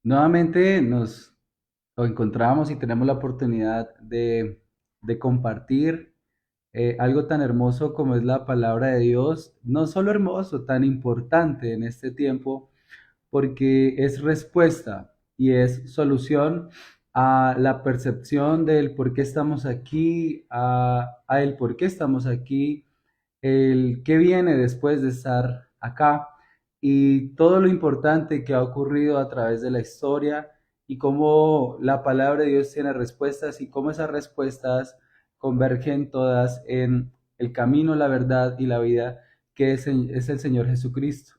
Nuevamente nos encontramos y tenemos la oportunidad de compartir algo tan hermoso como es la palabra de Dios. No solo hermoso, tan importante en este tiempo, porque es respuesta y es solución a la percepción del por qué estamos aquí, a el por qué estamos aquí, el qué viene después de estar acá y todo lo importante que ha ocurrido a través de la historia y cómo la palabra de Dios tiene respuestas y cómo esas respuestas convergen todas en el camino, la verdad y la vida que es el Señor Jesucristo.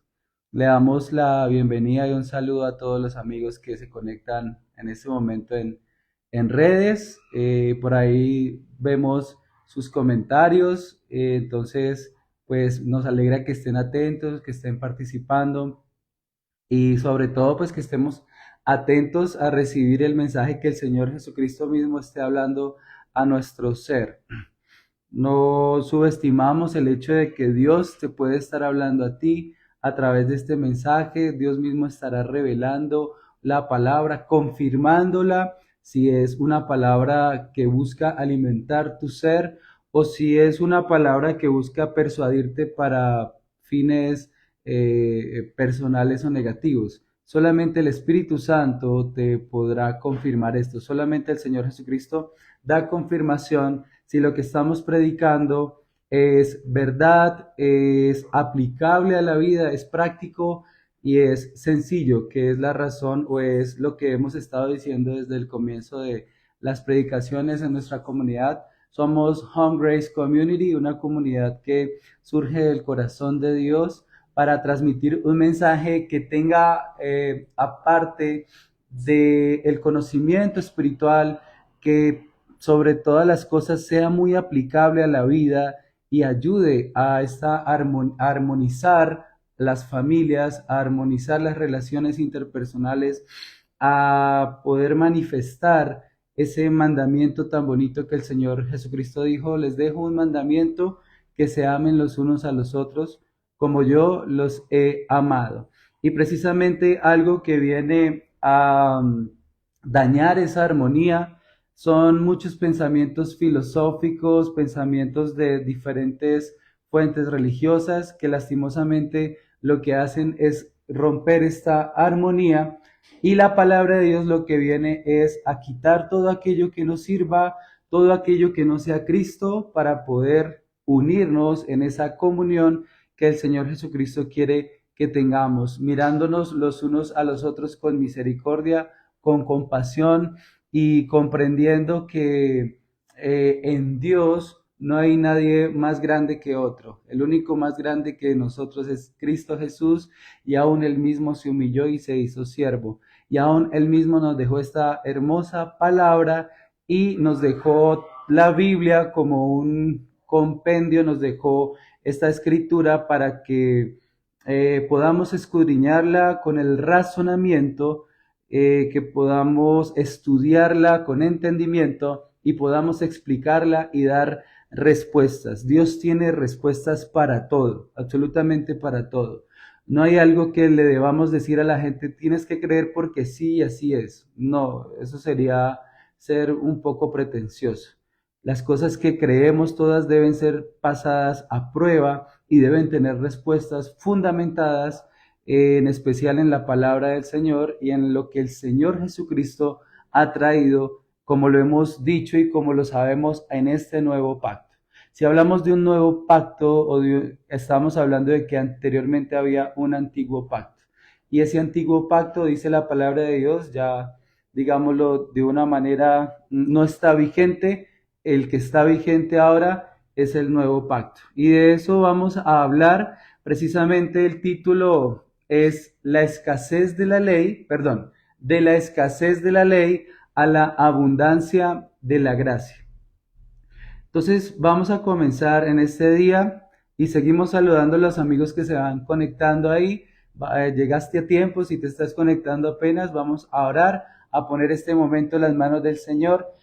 Le damos la bienvenida y un saludo a todos los amigos que se conectan en este momento en redes. Por ahí vemos sus comentarios. Entonces, pues nos alegra que estén atentos, que estén participando y sobre todo, pues que estemos atentos a recibir el mensaje que el Señor Jesucristo mismo esté hablando a nuestro ser. No subestimamos el hecho de que Dios te puede estar hablando a ti a través de este mensaje. Dios mismo estará revelando la palabra, confirmándola, si es una palabra que busca alimentar tu ser o si es una palabra que busca persuadirte para fines personales o negativos. Solamente el Espíritu Santo te podrá confirmar esto. Solamente el Señor Jesucristo da confirmación si lo que estamos predicando es verdad, es aplicable a la vida, es práctico y es sencillo, que es la razón o es lo que hemos estado diciendo desde el comienzo de las predicaciones en nuestra comunidad. Somos Home Grace Community, una comunidad que surge del corazón de Dios para transmitir un mensaje que tenga, aparte del conocimiento espiritual, que sobre todas las cosas sea muy aplicable a la vida y ayude a armonizar las familias, a armonizar las relaciones interpersonales, a poder manifestar ese mandamiento tan bonito que el Señor Jesucristo dijo: les dejo un mandamiento, que se amen los unos a los otros como yo los he amado. Y precisamente algo que viene a dañar esa armonía son muchos pensamientos filosóficos, pensamientos de diferentes fuentes religiosas que lastimosamente lo que hacen es romper esta armonía, y la palabra de Dios lo que viene es a quitar todo aquello que nos sirva, todo aquello que no sea Cristo, para poder unirnos en esa comunión que el Señor Jesucristo quiere que tengamos, mirándonos los unos a los otros con misericordia, con compasión y comprendiendo que en Dios no hay nadie más grande que otro. El único más grande que nosotros es Cristo Jesús, y aún él mismo se humilló y se hizo siervo. Y aún él mismo nos dejó esta hermosa palabra y nos dejó la Biblia como un compendio, nos dejó esta escritura para que podamos escudriñarla con el razonamiento, que podamos estudiarla con entendimiento y podamos explicarla y dar respuestas. Dios tiene respuestas para todo, absolutamente para todo. No hay algo que le debamos decir a la gente: tienes que creer porque sí y así es. No, eso sería ser un poco pretencioso. Las cosas que creemos todas deben ser pasadas a prueba y deben tener respuestas fundamentadas, en especial en la palabra del Señor y en lo que el Señor Jesucristo ha traído, como lo hemos dicho y como lo sabemos, en este nuevo pacto. Si hablamos de un nuevo pacto, estamos hablando de que anteriormente había un antiguo pacto. Y ese antiguo pacto, dice la palabra de Dios, ya digámoslo de una manera, no está vigente. El que está vigente ahora es el nuevo pacto. Y de eso vamos a hablar. Precisamente el título es la escasez de la ley, perdón, de la escasez de la ley a la abundancia de la gracia. Entonces vamos a comenzar en este día y seguimos saludando a los amigos que se van conectando ahí. Llegaste a tiempo, si te estás conectando apenas, vamos a orar, a poner este momento en las manos del Señor.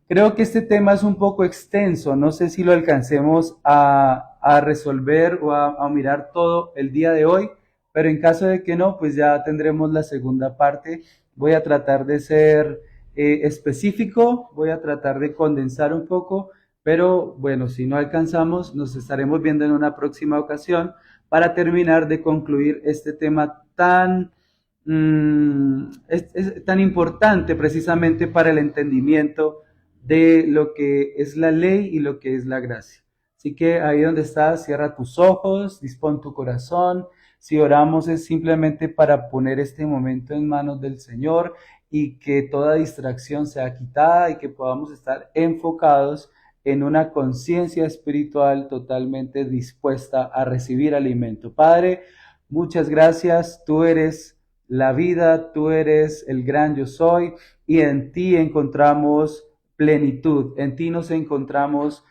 Creo que este tema es un poco extenso, no sé si lo alcancemos a resolver o a mirar todo el día de hoy, pero en caso de que no, pues ya tendremos la segunda parte voy a tratar de ser específico, voy a tratar de condensar un poco, pero bueno, si no alcanzamos, nos estaremos viendo en una próxima ocasión para terminar de concluir este tema es tan importante precisamente para el entendimiento de lo que es la ley y lo que es la gracia. Así que ahí donde estás, cierra tus ojos, dispón tu corazón. Si oramos es simplemente para poner este momento en manos del Señor y que toda distracción sea quitada y que podamos estar enfocados en una conciencia espiritual totalmente dispuesta a recibir alimento. Padre, muchas gracias. Tú eres la vida, tú eres el gran yo soy y en ti encontramos plenitud, en ti nos encontramos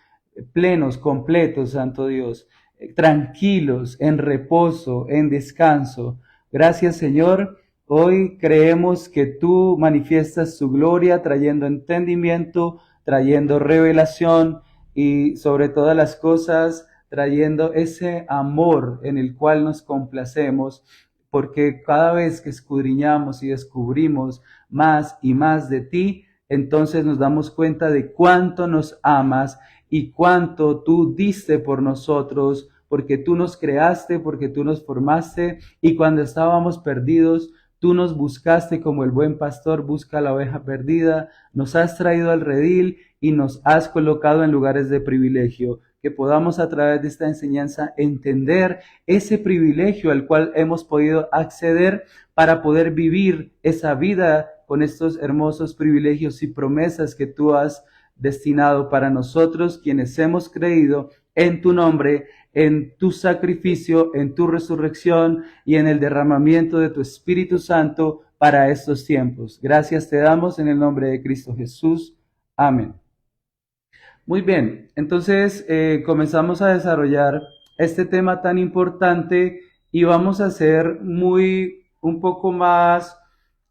plenos, completos, Santo Dios, tranquilos, en reposo, en descanso. Gracias, Señor. Hoy creemos que tú manifiestas tu gloria trayendo entendimiento, trayendo revelación y sobre todas las cosas trayendo ese amor en el cual nos complacemos, porque cada vez que escudriñamos y descubrimos más y más de ti, entonces nos damos cuenta de cuánto nos amas y cuánto tú diste por nosotros, porque tú nos creaste, porque tú nos formaste y cuando estábamos perdidos, tú nos buscaste como el buen pastor busca la oveja perdida, nos has traído al redil y nos has colocado en lugares de privilegio, que podamos a través de esta enseñanza entender ese privilegio al cual hemos podido acceder para poder vivir esa vida con estos hermosos privilegios y promesas que tú has destinado para nosotros, quienes hemos creído en tu nombre, en tu sacrificio, en tu resurrección y en el derramamiento de tu Espíritu Santo para estos tiempos. Gracias te damos en el nombre de Cristo Jesús. Amén. Muy bien, entonces comenzamos a desarrollar este tema tan importante y vamos a ser un poco más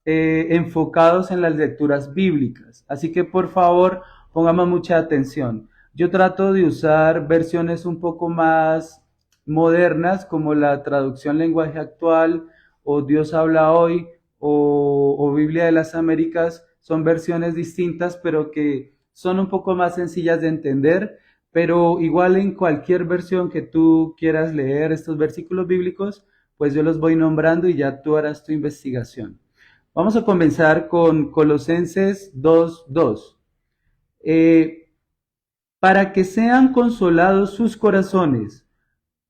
enfocados en las lecturas bíblicas. Así que por favor pongamos mucha atención. Yo trato de usar versiones un poco más modernas como la traducción lenguaje actual o Dios habla hoy o Biblia de las Américas. Son versiones distintas pero que son un poco más sencillas de entender, pero igual en cualquier versión que tú quieras leer estos versículos bíblicos, pues yo los voy nombrando y ya tú harás tu investigación. Vamos a comenzar con Colosenses 2:2. Para que sean consolados sus corazones,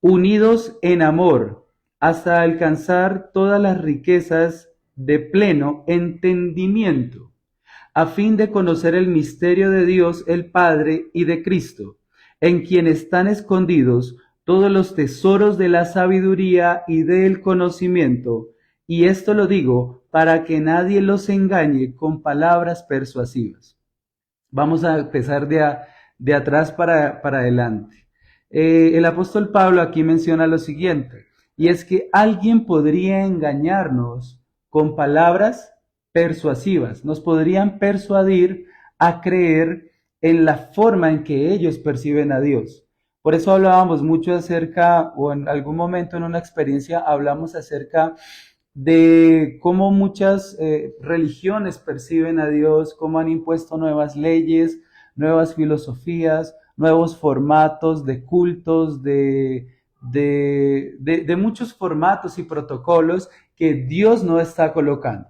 unidos en amor, hasta alcanzar todas las riquezas de pleno entendimiento, a fin de conocer el misterio de Dios el Padre y de Cristo, en quien están escondidos todos los tesoros de la sabiduría y del conocimiento. Y esto lo digo para que nadie los engañe con palabras persuasivas. Vamos a empezar de atrás para adelante. El apóstol Pablo aquí menciona lo siguiente, y es que alguien podría engañarnos con palabras persuasivas, nos podrían persuadir a creer en la forma en que ellos perciben a Dios. Por eso hablábamos mucho acerca, o en algún momento en una experiencia hablamos acerca de cómo muchas religiones perciben a Dios, cómo han impuesto nuevas leyes, nuevas filosofías, nuevos formatos de cultos, de muchos formatos y protocolos que Dios no está colocando.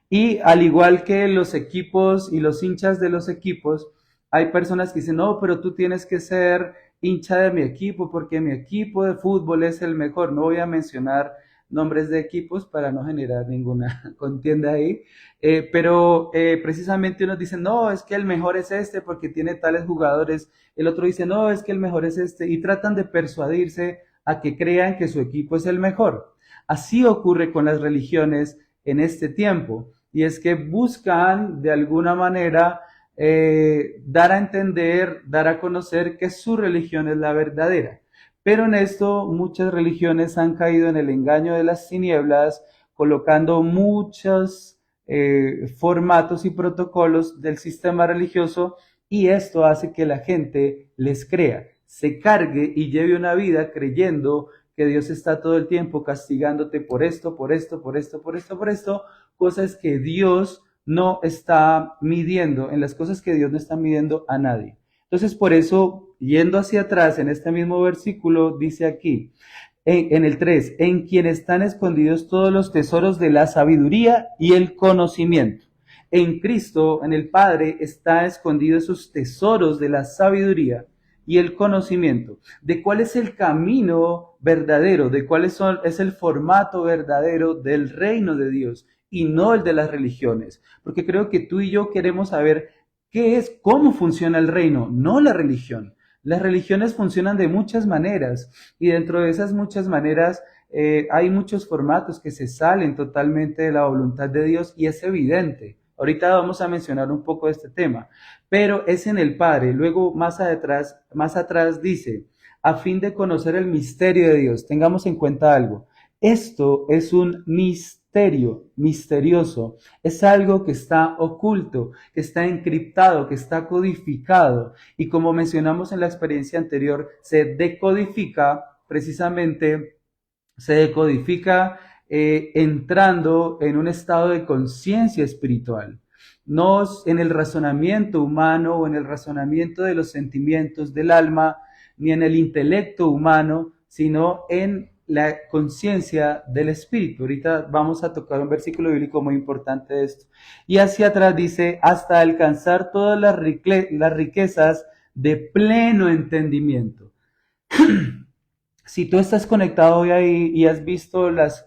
Y al igual que los equipos y los hinchas de los equipos, hay personas que dicen, no, pero tú tienes que ser hincha de mi equipo porque mi equipo de fútbol es el mejor. No voy a mencionar nombres de equipos para no generar ninguna contienda ahí, pero precisamente unos dicen, no, es que el mejor es este porque tiene tales jugadores, el otro dice, no, es que el mejor es este, y tratan de persuadirse a que crean que su equipo es el mejor. Así ocurre con las religiones en este tiempo, y es que buscan de alguna manera dar a entender, dar a conocer que su religión es la verdadera. Pero en esto muchas religiones han caído en el engaño de las tinieblas, colocando muchos formatos y protocolos del sistema religioso, y esto hace que la gente les crea, se cargue y lleve una vida creyendo que Dios está todo el tiempo castigándote por esto, por esto, por esto, por esto, por esto, cosas que Dios no está midiendo, en las cosas que Dios no está midiendo a nadie. Entonces, por eso, yendo hacia atrás, en este mismo versículo, dice aquí, en el 3, en quien están escondidos todos los tesoros de la sabiduría y el conocimiento. En Cristo, en el Padre, están escondidos esos tesoros de la sabiduría y el conocimiento, de cuál es el camino verdadero, de cuál es el formato verdadero del reino de Dios y no el de las religiones. Porque creo que tú y yo queremos saber qué es, cómo funciona el reino, no la religión. Las religiones funcionan de muchas maneras y dentro de esas muchas maneras hay muchos formatos que se salen totalmente de la voluntad de Dios y es evidente. Ahorita vamos a mencionar un poco de este tema, pero es en el Padre. Luego más atrás dice, a fin de conocer el misterio de Dios. Tengamos en cuenta algo. Esto es un misterio, misterioso. Es algo que está oculto, que está encriptado, que está codificado. Y como mencionamos en la experiencia anterior, se decodifica precisamente, se decodifica entrando en un estado de conciencia espiritual. No en el razonamiento humano o en el razonamiento de los sentimientos del alma, ni en el intelecto humano, sino en la conciencia del espíritu. Ahorita vamos a tocar un versículo bíblico muy importante de esto. Y hacia atrás dice, hasta alcanzar todas las riquezas de pleno entendimiento. Si tú estás conectado hoy ahí y has visto las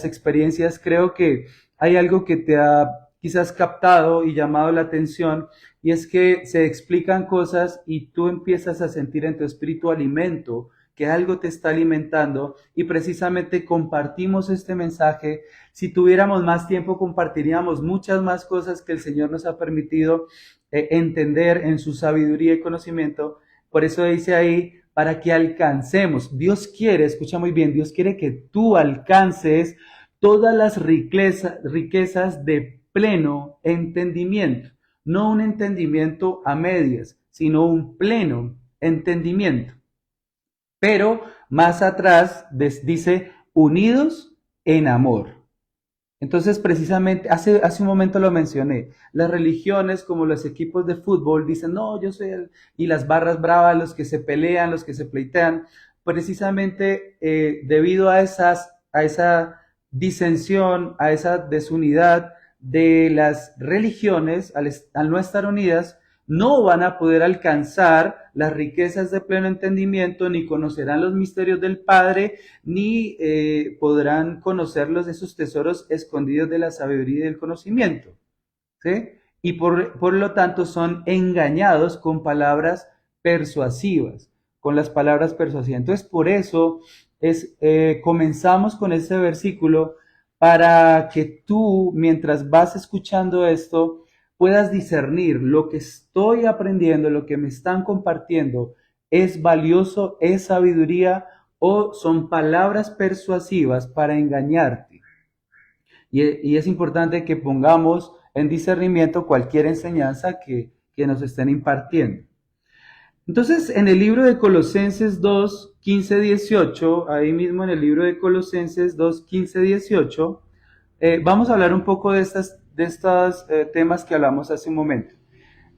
experiencias, creo que hay algo que te ha quizás captado y llamado la atención, y es que se explican cosas y tú empiezas a sentir en tu espíritu alimento, que algo te está alimentando, y precisamente compartimos este mensaje. Si tuviéramos más tiempo, compartiríamos muchas más cosas que el Señor nos ha permitido entender en su sabiduría y conocimiento. Por eso dice ahí, para que alcancemos. Dios quiere, escucha muy bien, Dios quiere que tú alcances todas las riquezas de pleno entendimiento. No un entendimiento a medias, sino un pleno entendimiento. Pero más atrás dice, unidos en amor. Entonces, precisamente, hace un momento lo mencioné, las religiones como los equipos de fútbol dicen, no, yo soy el, y las barras bravas, los que se pelean, los que se pleitean, precisamente debido a esa disensión, a esa desunidad de las religiones, al no estar unidas, no van a poder alcanzar las riquezas de pleno entendimiento, ni conocerán los misterios del Padre, ni podrán conocerlos, esos tesoros escondidos de la sabiduría y del conocimiento. ¿Sí? Y por lo tanto son engañados con palabras persuasivas, con las palabras persuasivas. Entonces, por eso comenzamos con este versículo para que tú, mientras vas escuchando esto, puedas discernir lo que estoy aprendiendo, lo que me están compartiendo, es valioso, es sabiduría o son palabras persuasivas para engañarte. Y es importante que pongamos en discernimiento cualquier enseñanza que nos estén impartiendo. Entonces, en el libro de Colosenses 2, 15, 18, ahí mismo en el libro de Colosenses 2, 15, 18, vamos a hablar un poco de estos temas que hablamos hace un momento.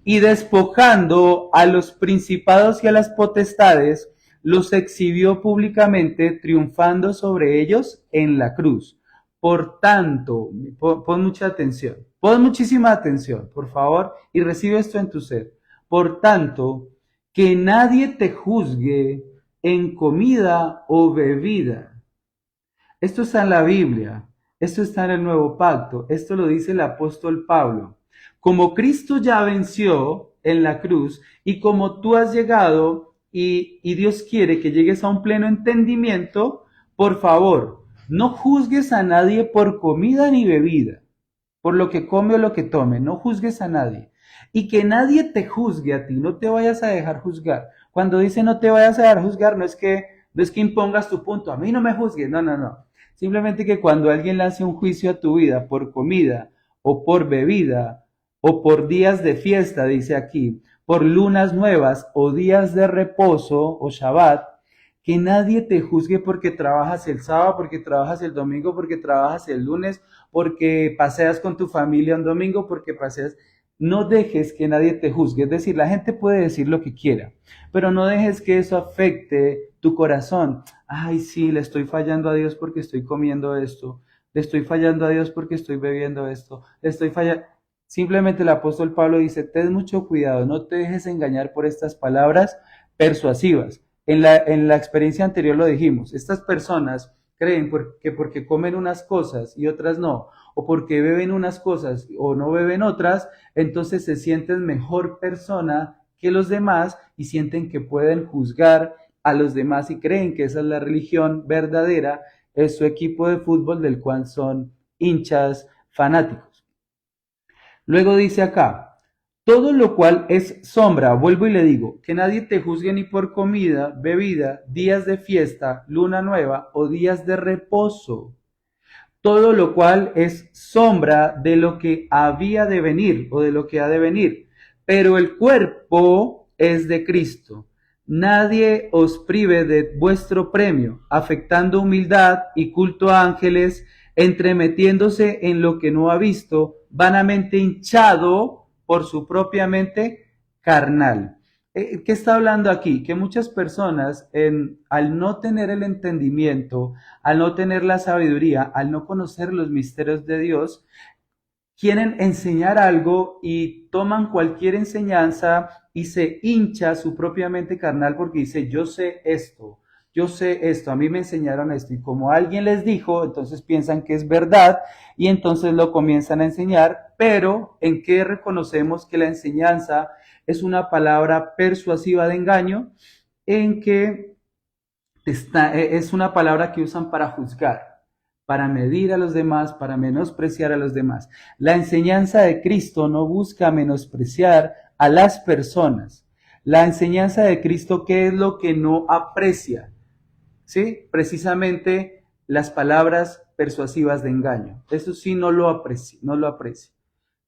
Y despojando a los principados y a las potestades, los exhibió públicamente, triunfando sobre ellos en la cruz. Por tanto, pon mucha atención, pon muchísima atención, por favor, y recibe esto en tu ser. Por tanto, que nadie te juzgue en comida o bebida. Esto está en la Biblia, esto está en el Nuevo Pacto, esto lo dice el apóstol Pablo. Como Cristo ya venció en la cruz y como tú has llegado y Dios quiere que llegues a un pleno entendimiento, por favor, no juzgues a nadie por comida ni bebida, por lo que come o lo que tome, no juzgues a nadie. Y que nadie te juzgue a ti, no te vayas a dejar juzgar. Cuando dice no te vayas a dejar juzgar, no es que impongas tu punto, a mí no me juzgues, no. Simplemente que cuando alguien le hace un juicio a tu vida por comida o por bebida o por días de fiesta, dice aquí, por lunas nuevas o días de reposo o Shabbat, Que nadie te juzgue porque trabajas el sábado, porque trabajas el domingo, porque trabajas el lunes, porque paseas con tu familia un domingo, porque paseas. No dejes que nadie te juzgue. Es decir, la gente puede decir lo que quiera, pero no dejes que eso afecte tu corazón. Ay, sí, le estoy fallando a Dios porque estoy comiendo esto. Le estoy fallando a Dios porque estoy bebiendo esto. Le estoy fallando. Simplemente el apóstol Pablo dice, ten mucho cuidado, no te dejes engañar por estas palabras persuasivas. En la experiencia anterior lo dijimos, estas personas creen que porque comen unas cosas y otras no, o porque beben unas cosas o no beben otras, entonces se sienten mejor persona que los demás y sienten que pueden juzgar a los demás y creen que esa es la religión verdadera, es su equipo de fútbol del cual son hinchas fanáticos. Luego dice acá, todo lo cual es sombra, vuelvo y le digo, que nadie te juzgue ni por comida, bebida, días de fiesta, luna nueva o días de reposo. Todo lo cual es sombra de lo que había de venir o de lo que ha de venir. Pero el cuerpo es de Cristo. Nadie os prive de vuestro premio, afectando humildad y culto a ángeles, entremetiéndose en lo que no ha visto, vanamente hinchado por su propia mente carnal. ¿Qué está hablando aquí? Que muchas personas, al no tener el entendimiento, al no tener la sabiduría, al no conocer los misterios de Dios, quieren enseñar algo y toman cualquier enseñanza y se hincha su propia mente carnal porque dice, yo sé esto, a mí me enseñaron esto y como alguien les dijo, entonces piensan que es verdad y entonces lo comienzan a enseñar, pero ¿en qué reconocemos que la enseñanza es una palabra persuasiva de engaño? En que es una palabra que usan para juzgar, para medir a los demás, para menospreciar a los demás. La enseñanza de Cristo no busca menospreciar a las personas. La enseñanza de Cristo, ¿qué es lo que no aprecia? ¿Sí? Precisamente las palabras persuasivas de engaño. Eso sí no lo aprecia, no lo aprecia.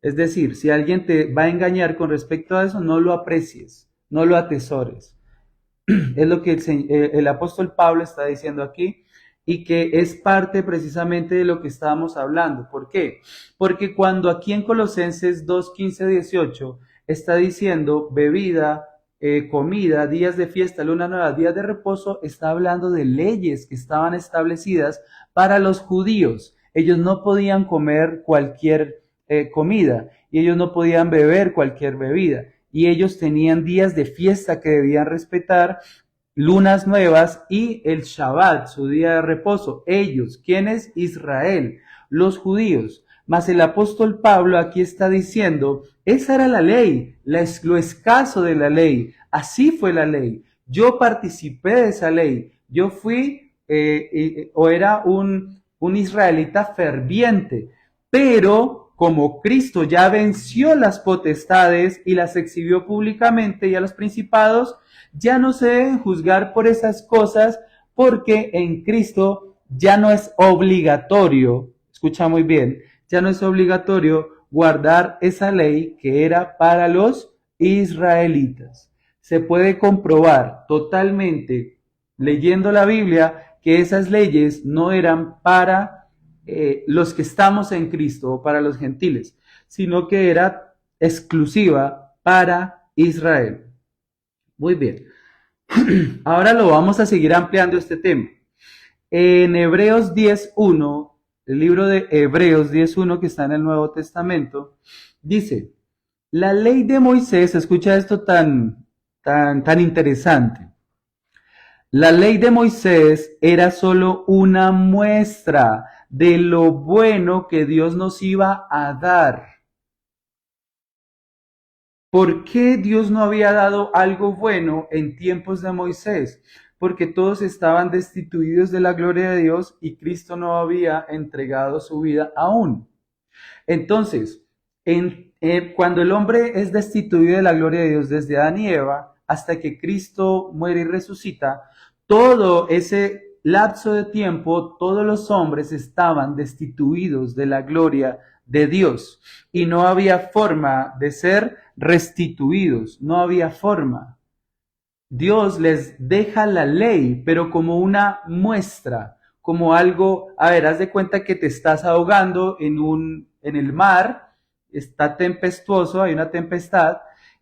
Es decir, si alguien te va a engañar con respecto a eso, no lo aprecies, no lo atesores. Es lo que el apóstol Pablo está diciendo aquí y que es parte precisamente de lo que estábamos hablando. ¿Por qué? Porque cuando aquí en Colosenses 2, 15, 18 está diciendo bebida, comida, días de fiesta, luna nueva, días de reposo, está hablando de leyes que estaban establecidas para los judíos. Ellos no podían comer cualquier comida y ellos no podían beber cualquier bebida y ellos tenían días de fiesta que debían respetar, lunas nuevas y el Shabbat, su día de reposo. Ellos, ¿quién es? Israel, los judíos. Mas el apóstol Pablo aquí está diciendo, esa era la ley, lo escaso de la ley. Así fue la ley. Yo participé de esa ley. Yo fui o era un israelita ferviente, pero como Cristo ya venció las potestades y las exhibió públicamente y a los principados, ya no se deben juzgar por esas cosas porque en Cristo ya no es obligatorio, escucha muy bien, ya no es obligatorio guardar esa ley que era para los israelitas. Se puede comprobar totalmente leyendo la Biblia que esas leyes no eran para los que estamos en Cristo o para los gentiles, sino que era exclusiva para Israel. Muy bien. Ahora lo vamos a seguir ampliando este tema. En Hebreos 10.1, el libro de Hebreos 10.1 que está en el Nuevo Testamento, dice, la ley de Moisés, escucha esto tan interesante. La ley de Moisés era solo una muestra de lo bueno que Dios nos iba a dar. ¿Por qué Dios no había dado algo bueno en tiempos de Moisés? Porque todos estaban destituidos de la gloria de Dios y Cristo no había entregado su vida aún. Entonces, cuando el hombre es destituido de la gloria de Dios desde Adán y Eva hasta que Cristo muere y resucita, todo ese lapso de tiempo, todos los hombres estaban destituidos de la gloria de Dios y no había forma de ser restituidos, no había forma. Dios les deja la ley, pero como una muestra, como algo, a ver, haz de cuenta que te estás ahogando en el mar, está tempestuoso, hay una tempestad,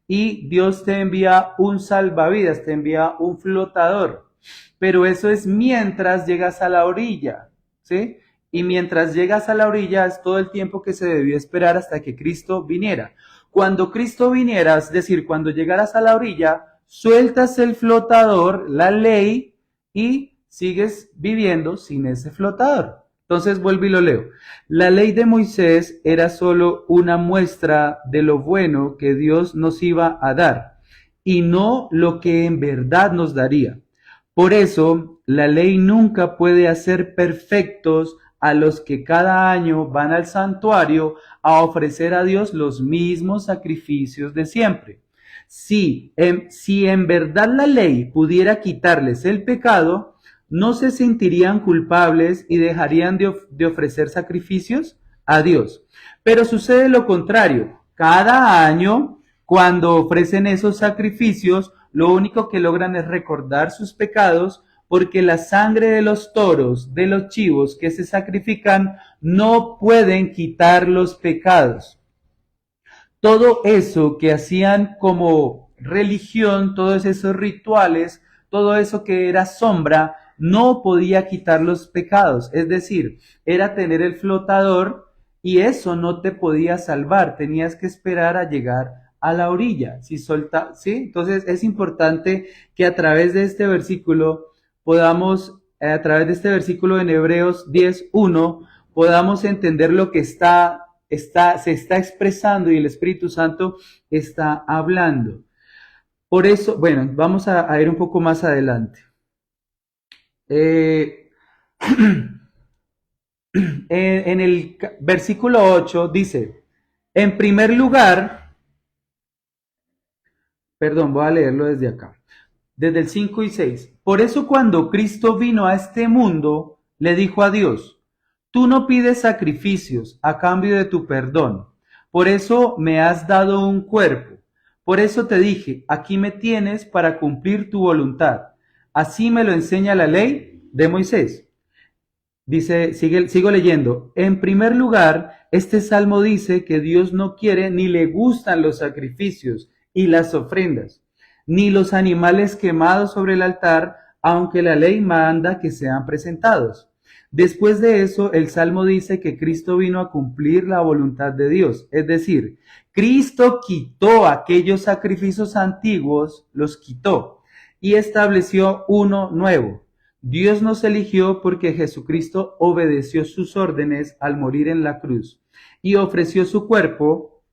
y Dios te envía un salvavidas, te envía un flotador. Pero eso es mientras llegas a la orilla, ¿sí? Y mientras llegas a la orilla es todo el tiempo que se debió esperar hasta que Cristo viniera. Cuando Cristo viniera, es decir, cuando llegaras a la orilla, sueltas el flotador, la ley, y sigues viviendo sin ese flotador. Entonces vuelvo y lo leo. La ley de Moisés era solo una muestra de lo bueno que Dios nos iba a dar y no lo que en verdad nos daría. Por eso, la ley nunca puede hacer perfectos a los que cada año van al santuario a ofrecer a Dios los mismos sacrificios de siempre. Si en verdad la ley pudiera quitarles el pecado, ¿no se sentirían culpables y dejarían de ofrecer sacrificios a Dios? Pero sucede lo contrario. Cada año, cuando ofrecen esos sacrificios, lo único que logran es recordar sus pecados, porque la sangre de los toros, de los chivos que se sacrifican, no pueden quitar los pecados. Todo eso que hacían como religión, todos esos rituales, todo eso que era sombra, no podía quitar los pecados. Es decir, era tener el flotador y eso no te podía salvar. Tenías que esperar a llegar a la orilla. ¿Sí? Entonces es importante que a través de este versículo podamos, a través de este versículo en Hebreos 10:1, podamos entender lo que se está expresando y el Espíritu Santo está hablando. Por eso, bueno, vamos a ir un poco más adelante. En el versículo 8 dice, en primer lugar, perdón, voy a leerlo desde acá, desde el 5 y 6. Por eso cuando Cristo vino a este mundo, le dijo a Dios, tú no pides sacrificios a cambio de tu perdón. Por eso me has dado un cuerpo. Por eso te dije, aquí me tienes para cumplir tu voluntad. Así me lo enseña la ley de Moisés. Dice, sigo leyendo. En primer lugar, este salmo dice que Dios no quiere ni le gustan los sacrificios y las ofrendas, ni los animales quemados sobre el altar, aunque la ley manda que sean presentados. Después de eso, el salmo dice que Cristo vino a cumplir la voluntad de Dios, es decir, Cristo quitó aquellos sacrificios antiguos, los quitó y estableció uno nuevo. Dios nos eligió porque Jesucristo obedeció sus órdenes al morir en la cruz y ofreció su cuerpo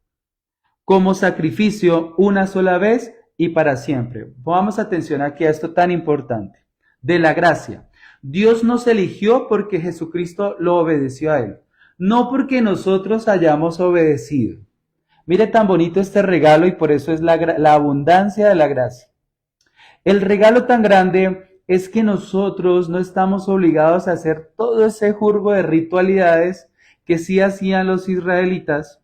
como sacrificio una sola vez y para siempre. Pongamos atención aquí a esto tan importante, de la gracia. Dios nos eligió porque Jesucristo lo obedeció a Él, no porque nosotros hayamos obedecido. Mire tan bonito este regalo y por eso es la abundancia de la gracia. El regalo tan grande es que nosotros no estamos obligados a hacer todo ese jurgo de ritualidades que sí hacían los israelitas,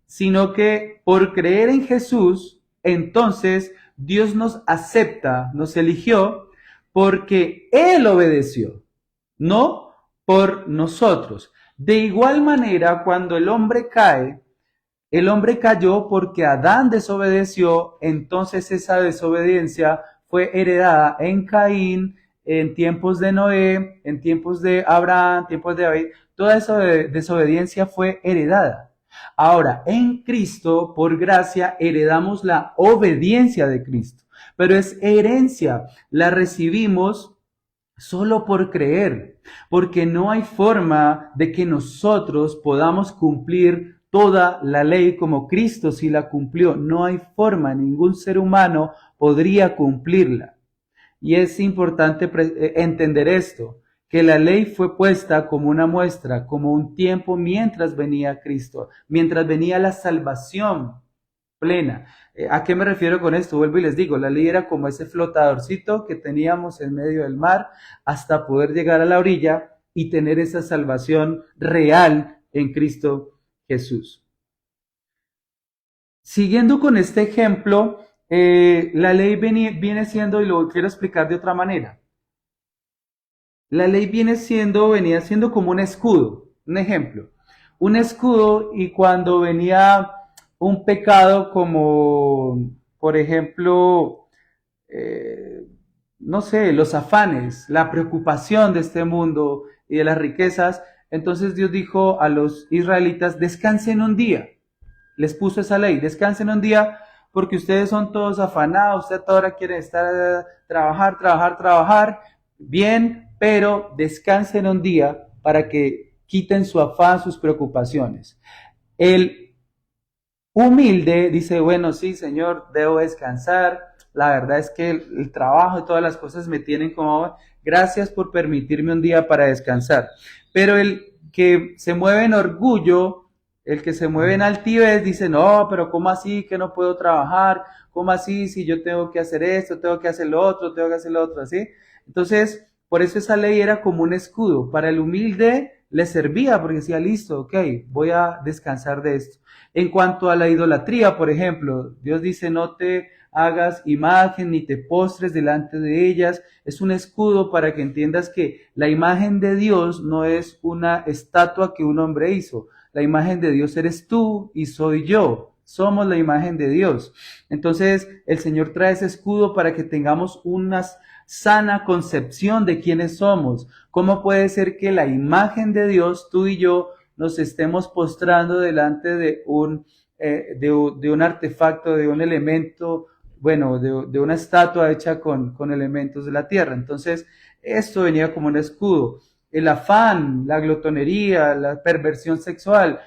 sino que por creer en Jesús, entonces Dios nos acepta, nos eligió, porque Él obedeció, no por nosotros. De igual manera, cuando el hombre cayó porque Adán desobedeció, entonces esa desobediencia fue heredada en Caín, en tiempos de Noé, en tiempos de Abraham, tiempos de David. Toda esa desobediencia fue heredada. Ahora, en Cristo, por gracia, heredamos la obediencia de Cristo, pero es herencia, la recibimos solo por creer, porque no hay forma de que nosotros podamos cumplir toda la ley como Cristo sí la cumplió. No hay forma, ningún ser humano podría cumplirla. Y es importante entender esto, que la ley fue puesta como una muestra, como un tiempo mientras venía Cristo, mientras venía la salvación plena. ¿A qué me refiero con esto? Vuelvo y les digo, la ley era como ese flotadorcito que teníamos en medio del mar hasta poder llegar a la orilla y tener esa salvación real en Cristo Jesús. Siguiendo con este ejemplo, La ley viene siendo, y lo quiero explicar de otra manera, la ley venía siendo como un escudo, un ejemplo, un escudo y cuando venía un pecado como, por ejemplo, eh, no sé, los afanes, la preocupación de este mundo y de las riquezas, entonces Dios dijo a los israelitas, descansen un día, les puso esa ley, descansen un día porque ustedes son todos afanados, ustedes ahora quieren estar trabajar, trabajar, trabajar, bien, pero descansen un día para que quiten su afán, sus preocupaciones. El humilde dice, bueno, sí, Señor, debo descansar, la verdad es que el trabajo y todas las cosas me tienen como, gracias por permitirme un día para descansar. Pero el que se mueve en orgullo, el que se mueve en altivez, dice, no, pero ¿cómo así que no puedo trabajar? ¿Cómo así si yo tengo que hacer esto, tengo que hacer lo otro, tengo que hacer lo otro, así? Entonces, por eso esa ley era como un escudo. Para el humilde le servía porque decía, listo, ok, voy a descansar de esto. En cuanto a la idolatría, por ejemplo, Dios dice, no te hagas imagen ni te postres delante de ellas. Es un escudo para que entiendas que la imagen de Dios no es una estatua que un hombre hizo. La imagen de Dios eres tú y soy yo. Somos la imagen de Dios. Entonces, el Señor trae ese escudo para que tengamos una sana concepción de quiénes somos. ¿Cómo puede ser que la imagen de Dios, tú y yo, nos estemos postrando delante de un artefacto, de un elemento, bueno, de una estatua hecha con elementos de la tierra? Entonces, esto venía como un escudo. El afán, la glotonería, la perversión sexual,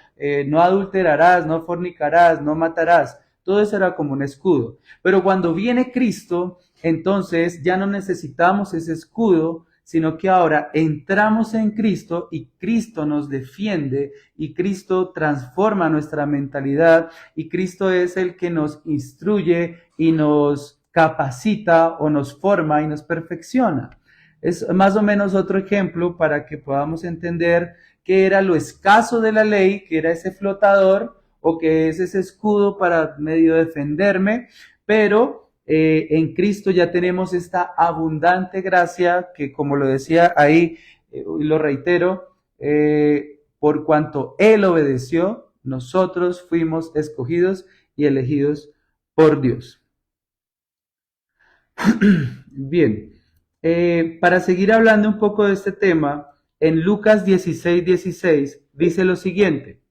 no adulterarás, no fornicarás, no matarás, todo eso era como un escudo. Pero cuando viene Cristo, entonces ya no necesitamos ese escudo, sino que ahora entramos en Cristo y Cristo nos defiende y Cristo transforma nuestra mentalidad y Cristo es el que nos instruye y nos capacita o nos forma y nos perfecciona. Es más o menos otro ejemplo para que podamos entender qué era lo escaso de la ley, que era ese flotador o que es ese escudo para medio defenderme, pero en Cristo ya tenemos esta abundante gracia que, como lo decía ahí, y lo reitero, por cuanto Él obedeció, nosotros fuimos escogidos y elegidos por Dios. Bien, para seguir hablando un poco de este tema, en Lucas 16:16 dice lo siguiente.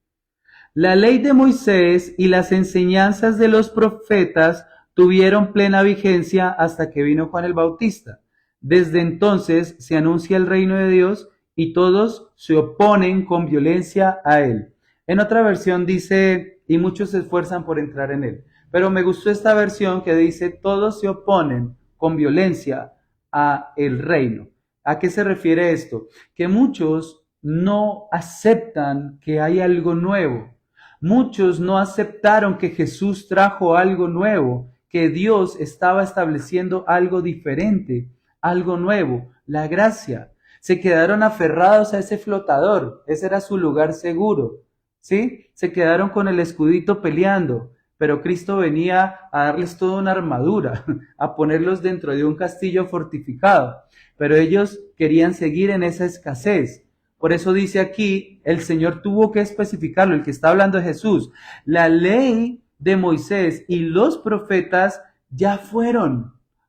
La ley de Moisés y las enseñanzas de los profetas tuvieron plena vigencia hasta que vino Juan el Bautista. Desde entonces se anuncia el reino de Dios y todos se oponen con violencia a él. En otra versión dice, y muchos se esfuerzan por entrar en él. Pero me gustó esta versión que dice, todos se oponen con violencia a el reino. ¿A qué se refiere esto? Que muchos no aceptan que hay algo nuevo. Muchos no aceptaron que Jesús trajo algo nuevo, que Dios estaba estableciendo algo diferente, algo nuevo, la gracia. Se quedaron aferrados a ese flotador, ese era su lugar seguro, ¿sí? Se quedaron con el escudito peleando, pero Cristo venía a darles toda una armadura, a ponerlos dentro de un castillo fortificado, pero ellos querían seguir en esa escasez. Por eso dice aquí, el Señor tuvo que especificarlo, el que está hablando de Jesús. La ley de Moisés y los profetas ya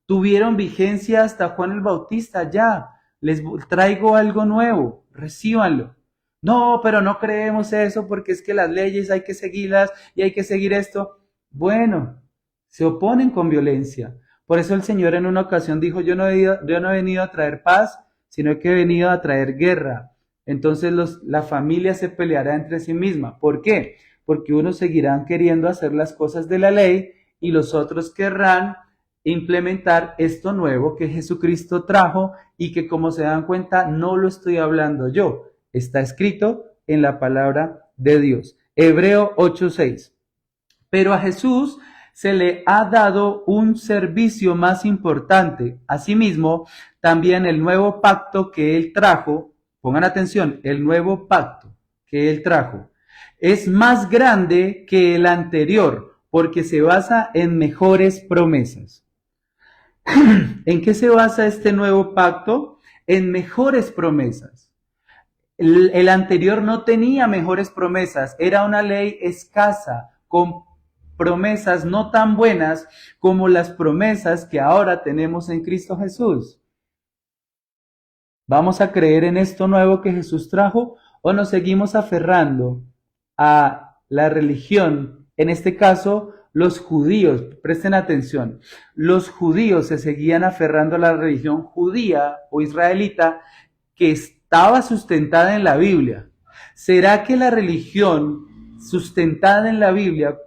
tuvieron vigencia hasta Juan el Bautista, ya. Les traigo algo nuevo, recíbanlo. No, pero no creemos eso porque es que las leyes hay que seguirlas y hay que seguir esto. Bueno, se oponen con violencia. Por eso el Señor en una ocasión dijo, yo no he venido a traer paz, sino que he venido a traer guerra. Entonces la familia se peleará entre sí misma. ¿Por qué? Porque unos seguirán queriendo hacer las cosas de la ley y los otros querrán implementar esto nuevo que Jesucristo trajo y que, como se dan cuenta, no lo estoy hablando yo. Está escrito en la palabra de Dios. Hebreo 8:6. Pero a Jesús se le ha dado un servicio más importante. Asimismo, también el nuevo pacto que él trajo, pongan atención, el nuevo pacto que él trajo es más grande que el anterior, porque se basa en mejores promesas. ¿En qué se basa este nuevo pacto? En mejores promesas. El anterior no tenía mejores promesas, era una ley escasa, con promesas no tan buenas como las promesas que ahora tenemos en Cristo Jesús. ¿Vamos a creer en esto nuevo que Jesús trajo o nos seguimos aferrando a la religión? En este caso, los judíos, presten atención, los judíos se seguían aferrando a la religión judía o israelita que estaba sustentada en la Biblia. ¿Será que la religión sustentada en la Biblia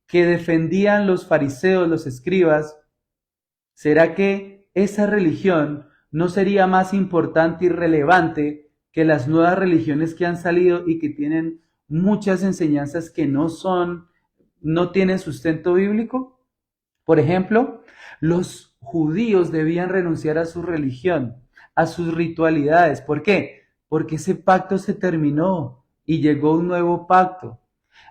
que defendían los fariseos, los escribas, será que esa religión no sería más importante y relevante que las nuevas religiones que han salido y que tienen muchas enseñanzas que no tienen sustento bíblico? Por ejemplo, los judíos debían renunciar a su religión, a sus ritualidades. ¿Por qué? Porque ese pacto se terminó y llegó un nuevo pacto.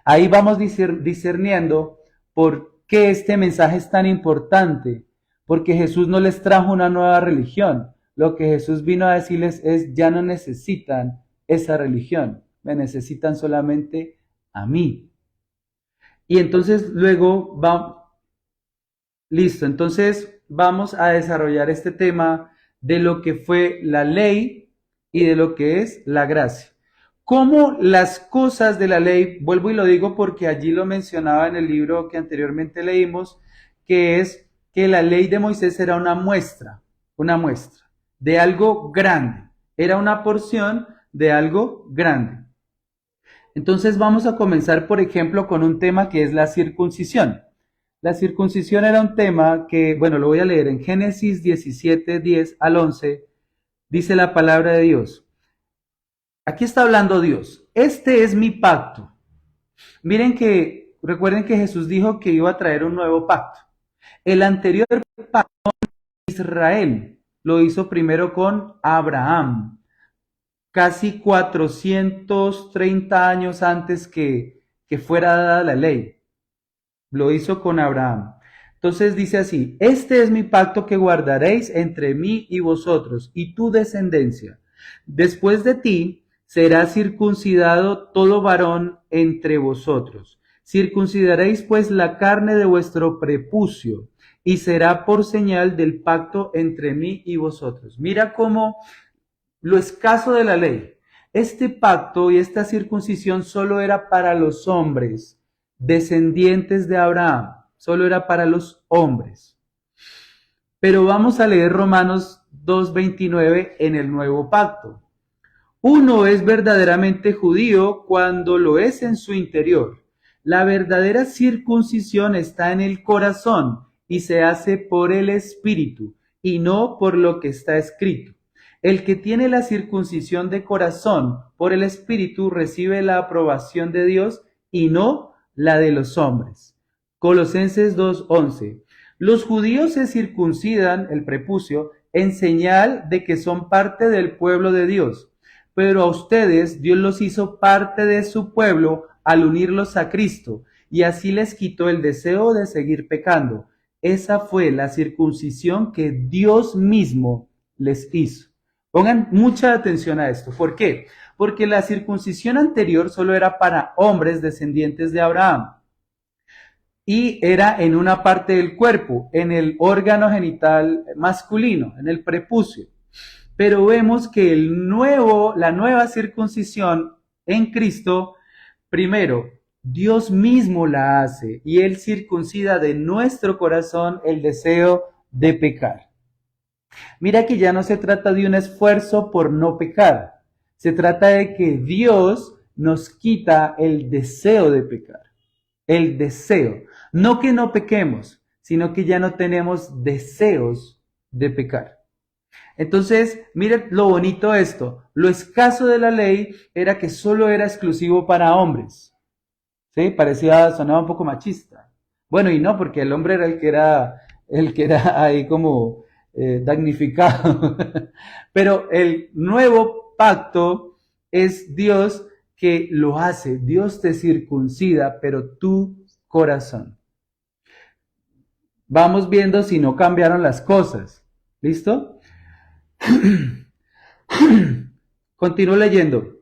Ahí vamos discerniendo por qué este mensaje es tan importante. Porque Jesús no les trajo una nueva religión. Lo que Jesús vino a decirles es, ya no necesitan esa religión, me necesitan solamente a mí. Y entonces luego listo, entonces vamos a desarrollar este tema de lo que fue la ley y de lo que es la gracia. Cómo las cosas de la ley, vuelvo y lo digo porque allí lo mencionaba en el libro que anteriormente leímos, que es que la ley de Moisés era una muestra de algo grande, era una porción de algo grande. Entonces vamos a comenzar, por ejemplo, con un tema que es la circuncisión. La circuncisión era un tema que, bueno, lo voy a leer en Génesis 17, 10 al 11, dice la palabra de Dios. Aquí está hablando Dios. Este es mi pacto. Recuerden que Jesús dijo que iba a traer un nuevo pacto. El anterior pacto de Israel lo hizo primero con Abraham, casi 430 años antes que fuera dada la ley. Lo hizo con Abraham. Entonces dice así, este es mi pacto que guardaréis entre mí y vosotros y tu descendencia. Después de ti será circuncidado todo varón entre vosotros. Circuncidaréis pues la carne de vuestro prepucio y será por señal del pacto entre mí y vosotros. Mira cómo lo escaso de la ley. Este pacto y esta circuncisión solo era para los hombres descendientes de Abraham, solo era para los hombres. Pero vamos a leer Romanos 2:29 en el nuevo pacto. Uno es verdaderamente judío cuando lo es en su interior. La verdadera circuncisión está en el corazón y se hace por el Espíritu y no por lo que está escrito. El que tiene la circuncisión de corazón por el Espíritu recibe la aprobación de Dios y no la de los hombres. Colosenses 2:11. Los judíos se circuncidan el prepucio en señal de que son parte del pueblo de Dios, pero a ustedes Dios los hizo parte de su pueblo al unirlos a Cristo, y así les quitó el deseo de seguir pecando. Esa fue la circuncisión que Dios mismo les hizo. Pongan mucha atención a esto. ¿Por qué? Porque la circuncisión anterior solo era para hombres descendientes de Abraham y era en una parte del cuerpo, en el órgano genital masculino, en el prepucio. Pero vemos que la nueva circuncisión en Cristo, primero, Dios mismo la hace y Él circuncida de nuestro corazón el deseo de pecar. Mira que ya no se trata de un esfuerzo por no pecar. Se trata de que Dios nos quita el deseo de pecar. El deseo. No que no pequemos, sino que ya no tenemos deseos de pecar. Entonces, miren lo bonito de esto. Lo escaso de la ley era que solo era exclusivo para hombres. ¿Sí? Sonaba un poco machista. Bueno, y no, porque el hombre era el que era ahí como damnificado. Pero el nuevo pacto es Dios que lo hace. Dios te circuncida, pero tu corazón. vamos viendo si no cambiaron las cosas. ¿Listo? Continúo leyendo.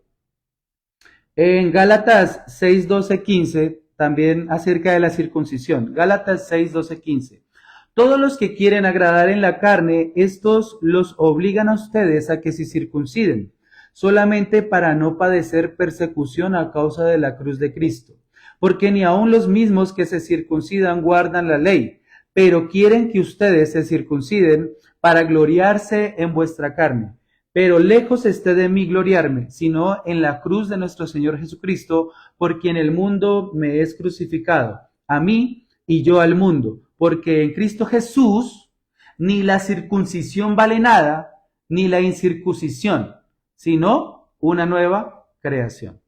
En Gálatas 6, 12, 15, también acerca de la circuncisión. Gálatas 6, 12, 15. Todos los que quieren agradar en la carne, estos los obligan a ustedes a que se circunciden, solamente para no padecer persecución a causa de la cruz de Cristo. Porque ni aun los mismos que se circuncidan guardan la ley, pero quieren que ustedes se circunciden para gloriarse en vuestra carne. Pero lejos esté de mí gloriarme, sino en la cruz de nuestro Señor Jesucristo, por quien el mundo me es crucificado, a mí y yo al mundo, porque en Cristo Jesús ni la circuncisión vale nada, ni la incircuncisión, sino una nueva creación.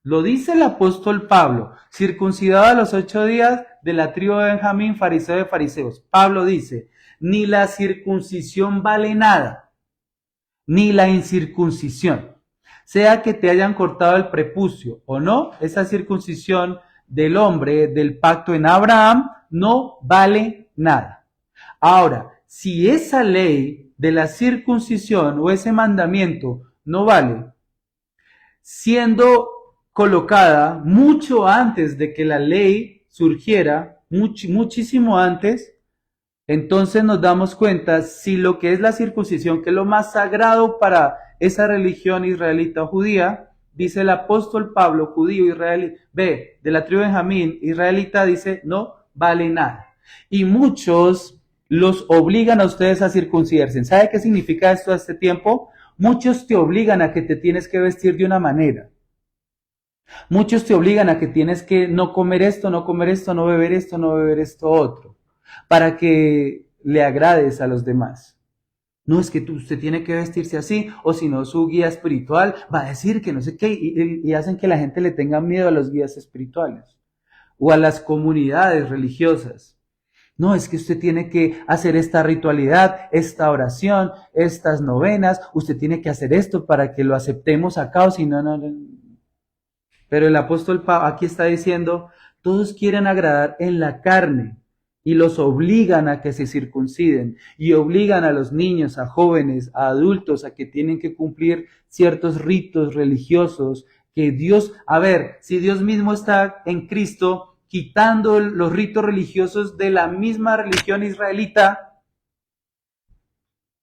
Lo dice el apóstol Pablo, circuncidado a los 8 días de la tribu de Benjamín, fariseo de fariseos. Pablo dice, ni la circuncisión vale nada, ni la incircuncisión. Sea que te hayan cortado el prepucio o no, esa circuncisión del hombre, del pacto en Abraham, no vale nada. Ahora, si esa ley de la circuncisión o ese mandamiento no vale, siendo colocada mucho antes de que la ley surgiera, muchísimo antes, entonces nos damos cuenta si lo que es la circuncisión, que es lo más sagrado para esa religión israelita o judía, dice el apóstol Pablo, judío israelí, de la tribu de Benjamín, israelita, dice, no vale nada. Y muchos los obligan a ustedes a circuncidarse. ¿Sabe qué significa esto a este tiempo? Muchos te obligan a que te tienes que vestir de una manera. Muchos te obligan a que tienes que no comer esto, no comer esto, no beber esto, no beber esto otro, para que le agrades a los demás. No es que usted tiene que vestirse así, o si no su guía espiritual va a decir que no sé qué, y hacen que la gente le tenga miedo a los guías espirituales o a las comunidades religiosas. No, es que usted tiene que hacer esta ritualidad, esta oración, estas novenas, usted tiene que hacer esto para que lo aceptemos acá, o si no, no. Pero el apóstol Pablo aquí está diciendo, todos quieren agradar en la carne y los obligan a que se circunciden y obligan a los niños, a jóvenes, a adultos a que tienen que cumplir ciertos ritos religiosos que Dios, a ver, si Dios mismo está en Cristo quitando los ritos religiosos de la misma religión israelita,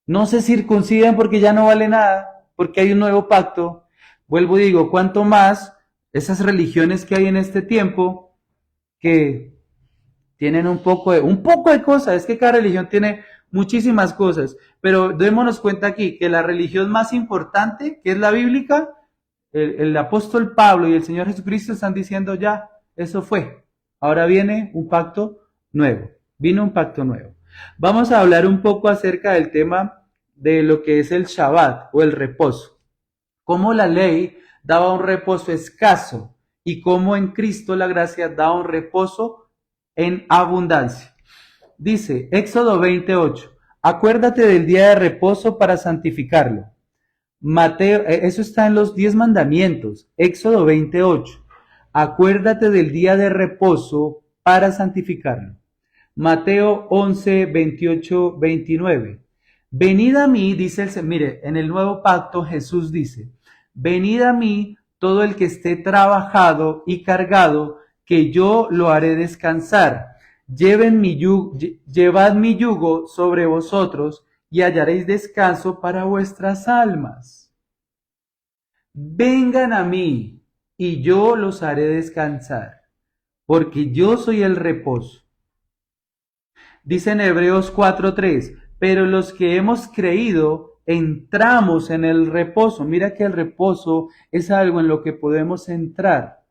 no se circunciden porque ya no vale nada, porque hay un nuevo pacto. Vuelvo y digo, ¿cuánto más esas religiones que hay en este tiempo que tienen un poco de cosas? Es que cada religión tiene muchísimas cosas, pero démonos cuenta aquí que la religión más importante, que es la bíblica, el apóstol Pablo y el Señor Jesucristo están diciendo ya, eso fue. Ahora viene un pacto nuevo, vino un pacto nuevo. Vamos a hablar un poco acerca del tema de lo que es el Shabbat o el reposo. Cómo la ley daba un reposo escaso y cómo en Cristo la gracia da un reposo en abundancia. Dice Éxodo 28, acuérdate del día de reposo para santificarlo. Mateo, eso está en los 10 mandamientos. Éxodo 28, acuérdate del día de reposo para santificarlo. Mateo 11, 28, 29. Venid a mí, dice el Señor, mire, en el nuevo pacto Jesús dice, venid a mí todo el que esté trabajado y cargado, que yo lo haré descansar. Llevad mi yugo sobre vosotros y hallaréis descanso para vuestras almas. Vengan a mí y yo los haré descansar, porque yo soy el reposo. Dice en Hebreos 4:3, pero los que hemos creído entramos en el reposo. Mira que el reposo es algo en lo que podemos entrar.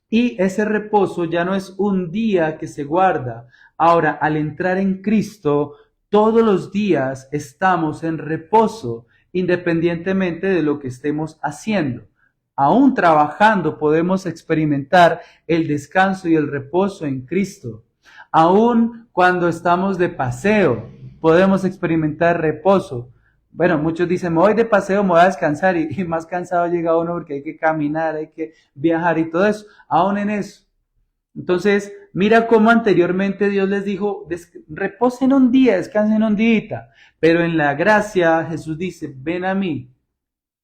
Y ese reposo ya no es un día que se guarda. Ahora, al entrar en Cristo, todos los días estamos en reposo, independientemente de lo que estemos haciendo. Aún trabajando podemos experimentar el descanso y el reposo en Cristo. Aún cuando estamos de paseo, podemos experimentar reposo. Bueno, muchos dicen, me voy de paseo, me voy a descansar y más cansado llega uno porque hay que caminar, hay que viajar y todo eso. Aún en eso, Entonces, mira cómo anteriormente Dios les dijo, reposen un día, descansen un día, pero en la gracia Jesús dice, ven a mí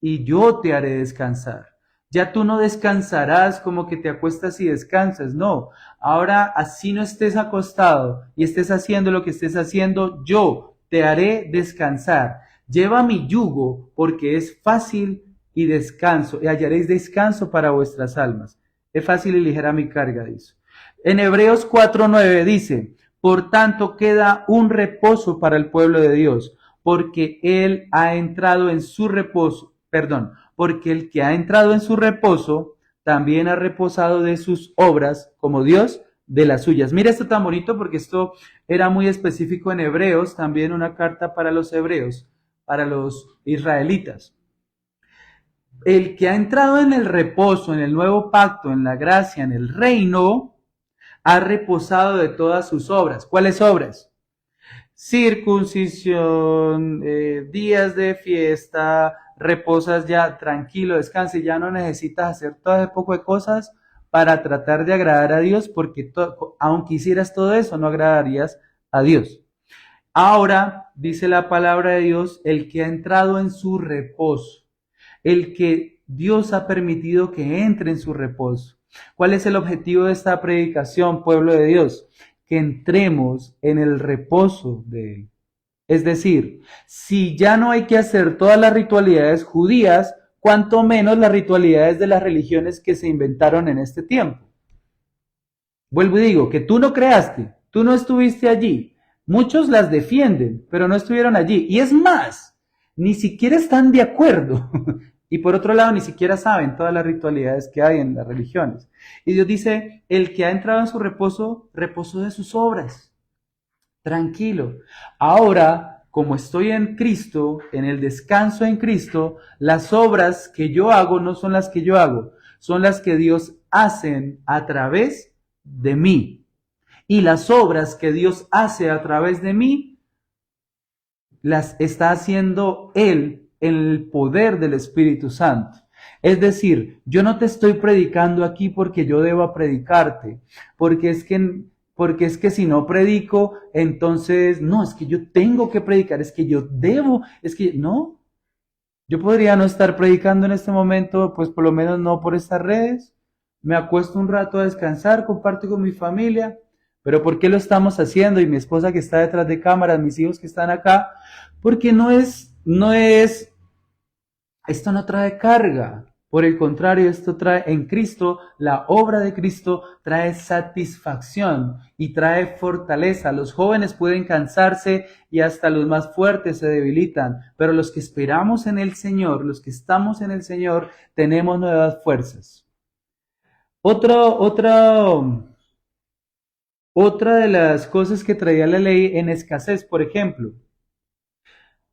y yo te haré descansar. Ya tú no descansarás como que te acuestas y descansas, no. Ahora, así no estés acostado y estés haciendo lo que estés haciendo, yo te haré descansar. Lleva mi yugo porque es fácil y descanso, y hallaréis descanso para vuestras almas. Es fácil y ligera mi carga, dice. En Hebreos 4:9 dice, por tanto queda un reposo para el pueblo de Dios, porque él ha entrado en su reposo, perdón, porque el que ha entrado en su reposo también ha reposado de sus obras como Dios de las suyas. Mira esto tan bonito porque esto era muy específico en Hebreos, también una carta para los hebreos, para los israelitas. El que ha entrado en el reposo, en el nuevo pacto, en la gracia, en el reino, ha reposado de todas sus obras. ¿Cuáles obras? Circuncisión, días de fiesta, reposas ya tranquilo, descanse, ya no necesitas hacer todo ese poco de cosas para tratar de agradar a Dios, porque aunque hicieras todo eso, no agradarías a Dios. Ahora, dice la palabra de Dios, el que ha entrado en su reposo, el que Dios ha permitido que entre en su reposo. ¿Cuál es el objetivo de esta predicación, pueblo de Dios? Que entremos en el reposo de Él. Es decir, si ya no hay que hacer todas las ritualidades judías, cuanto menos las ritualidades de las religiones que se inventaron en este tiempo. Vuelvo y digo, que tú no creaste, tú no estuviste allí. Muchos las defienden, pero no estuvieron allí. Y es más, ni siquiera están de acuerdo. Y por otro lado, ni siquiera saben todas las ritualidades que hay en las religiones. Y Dios dice, el que ha entrado en su reposo, reposo de sus obras. Tranquilo. Ahora, como estoy en Cristo, en el descanso en Cristo, las obras que yo hago no son las que yo hago, son las que Dios hace a través de mí. Y las obras que Dios hace a través de mí, las está haciendo Él en el poder del Espíritu Santo. Es decir, yo no te estoy predicando aquí porque yo deba predicarte, porque es que si no predico, entonces, no, es que yo tengo que predicar, es que yo debo, es que no. Yo podría no estar predicando en este momento, pues por lo menos no por estas redes. Me acuesto un rato a descansar, comparto con mi familia. Pero ¿por qué lo estamos haciendo? Y mi esposa que está detrás de cámaras, mis hijos que están acá, porque esto no trae carga. Por el contrario, esto trae en Cristo, la obra de Cristo trae satisfacción y trae fortaleza. Los jóvenes pueden cansarse y hasta los más fuertes se debilitan, pero los que esperamos en el Señor, los que estamos en el Señor, tenemos nuevas fuerzas. Otra de las cosas que traía la ley en escasez, por ejemplo,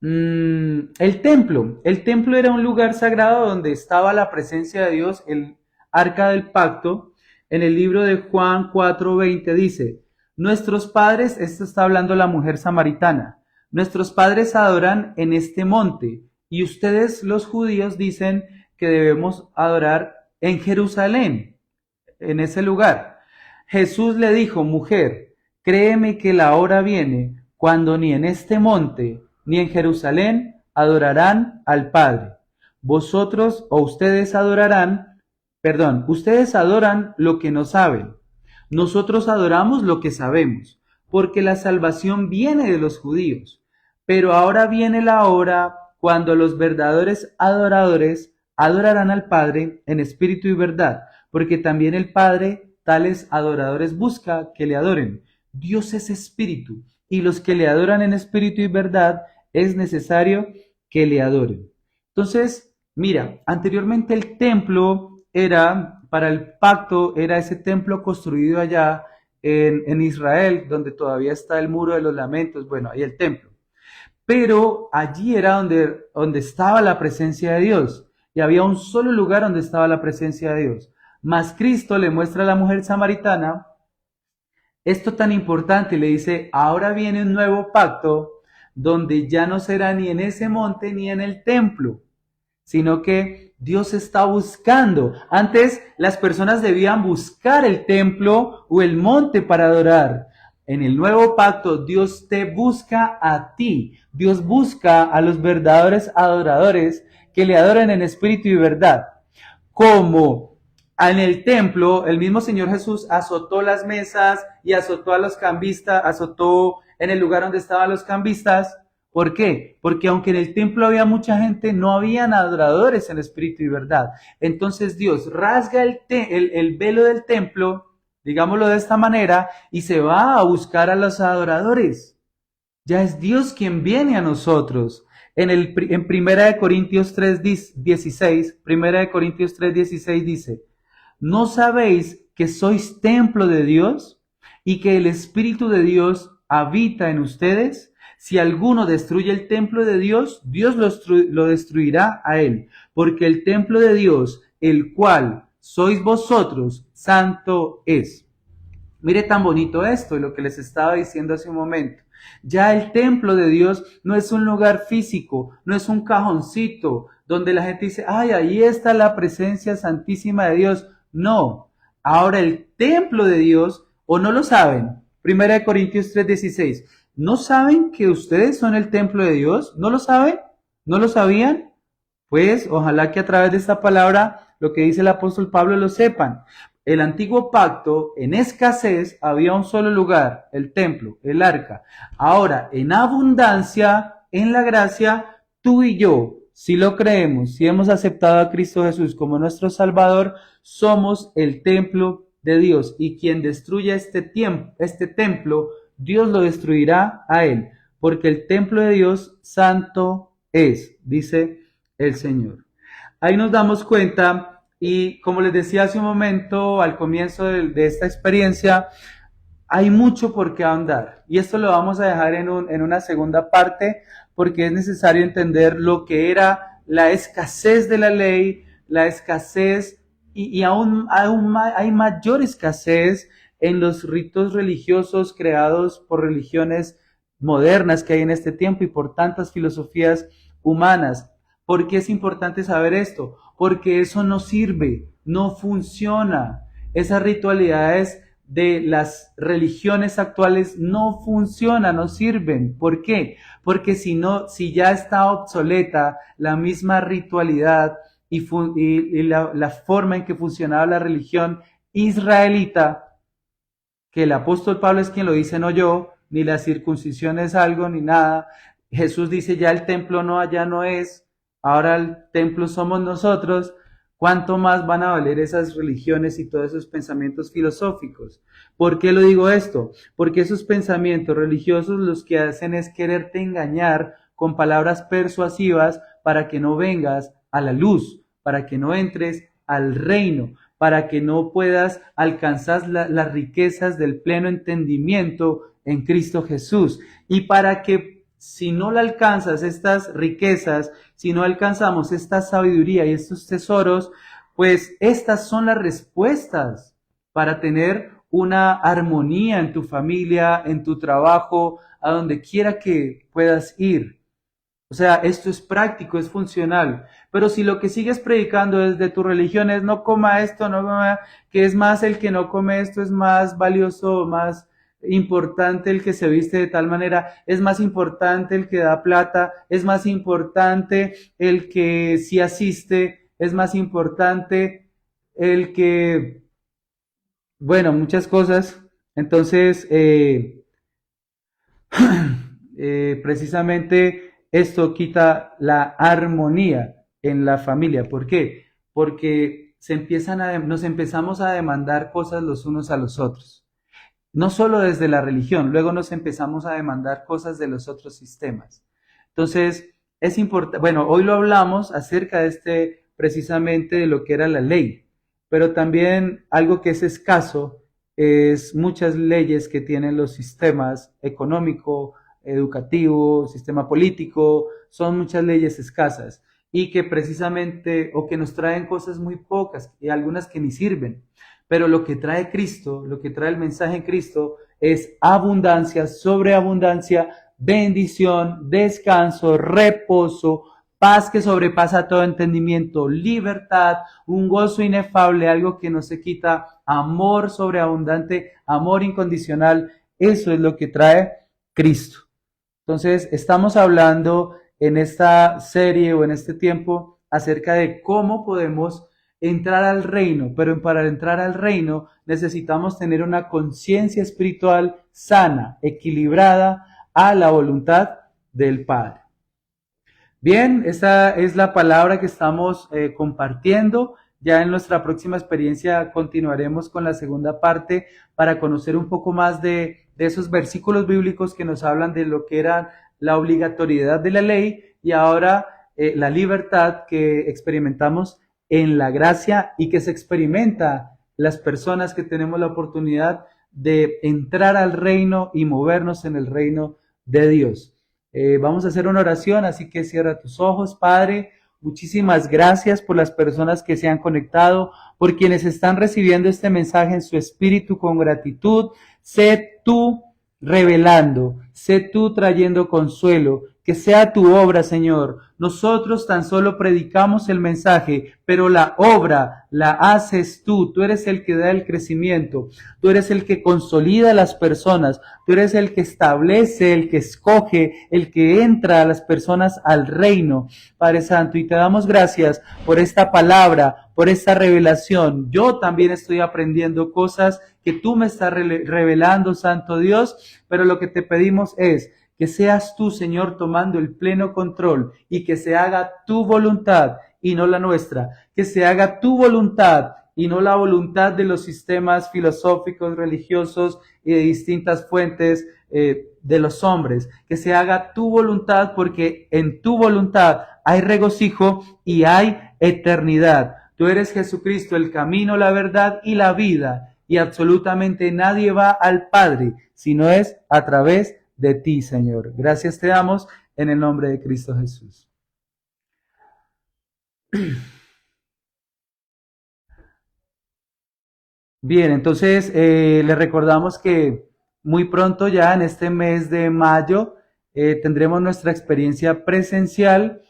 el templo. El templo era un lugar sagrado donde estaba la presencia de Dios, el arca del pacto. En el libro de Juan 4:20 dice, nuestros padres, esto está hablando la mujer samaritana, nuestros padres adoran en este monte y ustedes los judíos dicen que debemos adorar en Jerusalén, en ese lugar. Jesús le dijo, mujer, créeme que la hora viene cuando ni en este monte ni en Jerusalén adorarán al Padre. Vosotros o ustedes adoran lo que no saben. Nosotros adoramos lo que sabemos, porque la salvación viene de los judíos. Pero ahora viene la hora cuando los verdaderos adoradores adorarán al Padre en espíritu y verdad, porque también el Padre tales adoradores busca que le adoren. Dios es espíritu, y los que le adoran en espíritu y verdad es necesario que le adoren. Entonces, mira, anteriormente el templo era, para el pacto, era ese templo construido allá en Israel, donde todavía está el muro de los lamentos, bueno, ahí el templo. Pero allí era donde estaba la presencia de Dios, y había un solo lugar donde estaba la presencia de Dios. Mas Cristo le muestra a la mujer samaritana esto tan importante y le dice, ahora viene un nuevo pacto donde ya no será ni en ese monte ni en el templo, sino que Dios está buscando. Antes las personas debían buscar el templo o el monte para adorar. En el nuevo pacto, Dios te busca a ti. Dios busca a los verdaderos adoradores que le adoran en espíritu y verdad. Como en el templo, el mismo Señor Jesús azotó las mesas y azotó a los cambistas, azotó en el lugar donde estaban los cambistas. ¿Por qué? Porque aunque en el templo había mucha gente, no habían adoradores en espíritu y verdad. Entonces Dios rasga el velo del templo, digámoslo de esta manera, y se va a buscar a los adoradores. Ya es Dios quien viene a nosotros. En Primera de Corintios 3:16, Primera de Corintios 3:16 dice, ¿no sabéis que sois templo de Dios y que el Espíritu de Dios habita en ustedes? Si alguno destruye el templo de Dios, Dios lo destruirá a él, porque el templo de Dios, el cual sois vosotros, santo es. Mire tan bonito esto, lo que les estaba diciendo hace un momento. Ya el templo de Dios no es un lugar físico, no es un cajoncito donde la gente dice, ay, ahí está la presencia santísima de Dios. No, ahora el templo de Dios, o no lo saben, Primera de Corintios 3:16, ¿no saben que ustedes son el templo de Dios? ¿No lo saben? ¿No lo sabían? Pues ojalá que a través de esta palabra lo que dice el apóstol Pablo lo sepan. El antiguo pacto, en escasez, había un solo lugar, el templo, el arca. Ahora, en abundancia, en la gracia, tú y yo, si lo creemos, si hemos aceptado a Cristo Jesús como nuestro Salvador, somos el templo de Dios. Y quien destruya este templo, Dios lo destruirá a él. Porque el templo de Dios santo es, dice el Señor. Ahí nos damos cuenta. Y como les decía hace un momento, al comienzo de esta experiencia, hay mucho por qué ahondar. Y esto lo vamos a dejar en una segunda parte, porque es necesario entender lo que era la escasez de la ley, la escasez, y aún hay mayor escasez en los ritos religiosos creados por religiones modernas que hay en este tiempo y por tantas filosofías humanas. ¿Por qué es importante saber esto? Porque eso no sirve, no funciona. Esas ritualidades de las religiones actuales no funcionan, no sirven. ¿Por qué? Porque si ya está obsoleta la misma ritualidad y la forma en que funcionaba la religión israelita, que el apóstol Pablo es quien lo dice, no yo, ni la circuncisión es algo, ni nada. Jesús dice, ya el templo ya no es, ahora el templo somos nosotros. ¿Cuánto más van a valer esas religiones y todos esos pensamientos filosóficos? ¿Por qué lo digo esto? Porque esos pensamientos religiosos los que hacen es quererte engañar con palabras persuasivas para que no vengas a la luz, para que no entres al reino, para que no puedas alcanzar las riquezas del pleno entendimiento en Cristo Jesús. Y para que si no le alcanzas estas riquezas, si no alcanzamos esta sabiduría y estos tesoros, pues estas son las respuestas para tener una armonía en tu familia, en tu trabajo, a donde quiera que puedas ir. O sea, esto es práctico, es funcional. Pero si lo que sigues predicando desde tu religión es no coma esto, no coma, que es más el que no come esto, es más valioso, más importante el que se viste de tal manera, es más importante el que da plata, es más importante el que sí asiste, es más importante el que, bueno, muchas cosas. Entonces, precisamente esto quita la armonía en la familia. ¿Por qué? Porque nos empezamos a demandar cosas los unos a los otros. No solo desde la religión, luego nos empezamos a demandar cosas de los otros sistemas. Entonces, es importante, bueno, hoy lo hablamos acerca de precisamente de lo que era la ley, pero también algo que es escaso es muchas leyes que tienen los sistemas económico, educativo, sistema político, son muchas leyes escasas y que precisamente, o que nos traen cosas muy pocas y algunas que ni sirven. Pero lo que trae Cristo, lo que trae el mensaje en Cristo es abundancia, sobreabundancia, bendición, descanso, reposo, paz que sobrepasa todo entendimiento, libertad, un gozo inefable, algo que no se quita, amor sobreabundante, amor incondicional. Eso es lo que trae Cristo. Entonces, estamos hablando en esta serie o en este tiempo acerca de cómo podemos entrar al reino, pero para entrar al reino necesitamos tener una conciencia espiritual sana, equilibrada a la voluntad del Padre. Bien, esta es la palabra que estamos compartiendo. Ya en nuestra próxima experiencia continuaremos con la segunda parte para conocer un poco más de esos versículos bíblicos que nos hablan de lo que era la obligatoriedad de la ley y ahora la libertad que experimentamos en la gracia y que se experimenta las personas que tenemos la oportunidad de entrar al reino y movernos en el reino de Dios. Vamos a hacer una oración, así que cierra tus ojos, Padre. Muchísimas gracias por las personas que se han conectado, por quienes están recibiendo este mensaje en su espíritu con gratitud. Sé tú revelando, sé tú trayendo consuelo, que sea tu obra, Señor. Nosotros tan solo predicamos el mensaje, pero la obra la haces tú. Tú eres el que da el crecimiento, tú eres el que consolida a las personas, tú eres el que establece, el que escoge, el que entra a las personas al reino, Padre Santo. Y te damos gracias por esta palabra, por esta revelación. Yo también estoy aprendiendo cosas que tú me estás revelando, Santo Dios, pero lo que te pedimos es que seas tú, Señor, tomando el pleno control y que se haga tu voluntad y no la nuestra, que se haga tu voluntad y no la voluntad de los sistemas filosóficos, religiosos y de distintas fuentes de los hombres, que se haga tu voluntad porque en tu voluntad hay regocijo y hay eternidad. Tú eres Jesucristo, el camino, la verdad y la vida, y absolutamente nadie va al Padre si no es a través de ti, Señor. Gracias te damos en el nombre de Cristo Jesús. Bien, entonces les recordamos que muy pronto ya en este mes de mayo tendremos nuestra experiencia presencial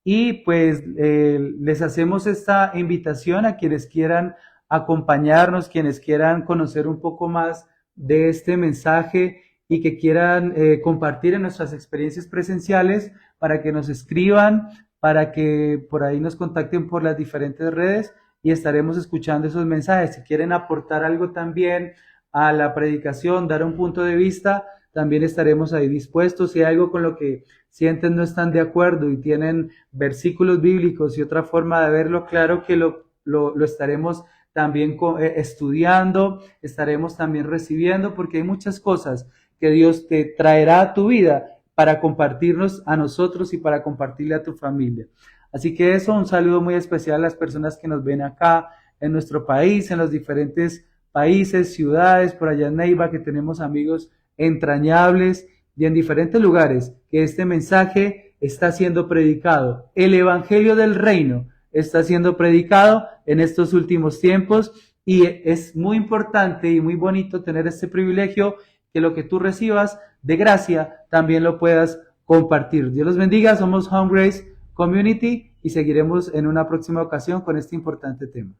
y pues les hacemos esta invitación a quienes quieran acompañarnos, quienes quieran conocer un poco más de este mensaje y que quieran compartir en nuestras experiencias presenciales para que nos escriban, para que por ahí nos contacten por las diferentes redes y estaremos escuchando esos mensajes. Si quieren aportar algo también a la predicación, dar un punto de vista, también estaremos ahí dispuestos. Si hay algo con lo que sienten no están de acuerdo y tienen versículos bíblicos y otra forma de verlo, claro que lo estaremos también estudiando, estaremos también recibiendo, porque hay muchas cosas que Dios te traerá a tu vida para compartirnos a nosotros y para compartirle a tu familia. Así que eso, un saludo muy especial a las personas que nos ven acá en nuestro país, en los diferentes países, ciudades, por allá en Neiva, que tenemos amigos entrañables y en diferentes lugares, que este mensaje está siendo predicado. El Evangelio del Reino está siendo predicado en estos últimos tiempos y es muy importante y muy bonito tener este privilegio que lo que tú recibas de gracia también lo puedas compartir. Dios los bendiga, somos Home Grace Community y seguiremos en una próxima ocasión con este importante tema.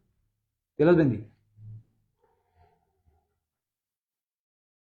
Dios los bendiga.